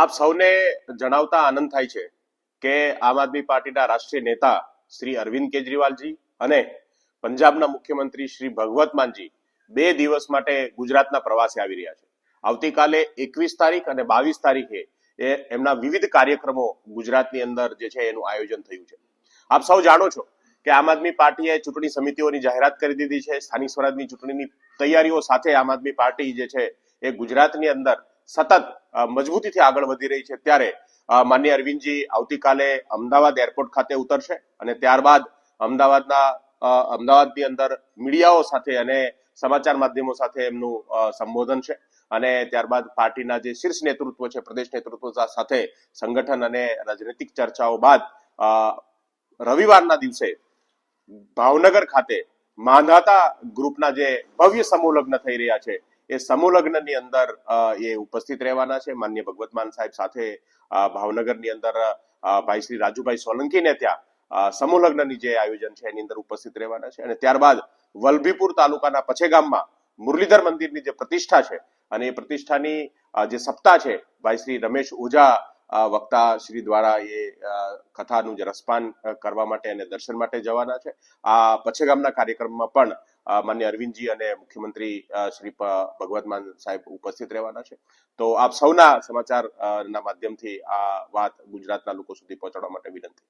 આપ સૌને જણાવતા આનંદ થાય છે કે આમ આદમી પાર્ટીના રાષ્ટ્રીય નેતા શ્રી અરવિંદ કેજરીવાલજી અને પંજાબના મુખ્યમંત્રી શ્રી ભગવત માનજી 2 દિવસ માટે ગુજરાતના પ્રવાસે આવી રહ્યા છે. આવતીકાલે 21 તારીખ અને 22 તારીખે એમના વિવિધ કાર્યક્રમો ગુજરાતની અંદર જે છે એનું આયોજન થયું છે. આપ સૌ જાણો છો કે આમ આદમી પાર્ટીએ ચૂંટણી સમિતિઓની જાહેરાત કરી દીધી છે. સ્થાનિક સ્વરાજની ચૂંટણીની તૈયારીઓ સાથે આમ આદમી પાર્ટી જે છે એ ગુજરાતની અંદર સતત મજબૂતીથી આગળ વધી રહી છે. ત્યારે માનનીય અરવિંદજી આવતીકાલે અમદાવાદ એરપોર્ટ ખાતે ઉતરશે અને ત્યારબાદ અમદાવાદની અંદર મીડિયાઓ સાથે અને સમાચાર માધ્યમો સાથે એમનું સંબોધન છે અને ત્યારબાદ પાર્ટીના જે શીર્ષ નેતૃત્વ છે, પ્રદેશ નેતૃત્વ સાથે સંગઠન અને રાજનૈતિક ચર્ચાઓ બાદ રવિવારના દિવસે ભાવનગર ખાતે માંધાતા ગ્રુપના જે ભવ્ય સમૂહ લગ્ન થઈ રહ્યા છે એ સમૂહ લગ્નની અંદર એ ઉપસ્થિત રહેવાના છે. માનનીય ભગવત માન સાહેબ સાથે ભાવનગરની અંદર ભાઈ શ્રી રાજુભાઈ સોલંકીને ત્યાં સમૂહ લગ્નની જે આયોજન છે એની અંદર ઉપસ્થિત રહેવાના છે અને ત્યારબાદ વલભીપુર તાલુકાના પછેગામમાં મુરલીધર મંદિરની જે પ્રતિષ્ઠા છે અને એ પ્રતિષ્ઠાની જે સપ્તાહ છે ભાઈ શ્રી રમેશ ઓઝા વક્તા શ્રી દ્વારા એ કથાનું જે રસપાન કરવા માટે અને દર્શન માટે જવાના છે. આ પછેગામના કાર્યક્રમમાં પણ માન્ય અરવિંદજી અને મુખ્યમંત્રી શ્રી ભગવત માન સાહેબ ઉપસ્થિત રહેવાના છે. તો આપ સૌના સમાચારના માધ્યમથી આ વાત ગુજરાતના લોકો સુધી પહોંચાડવા માટે વિનંતી.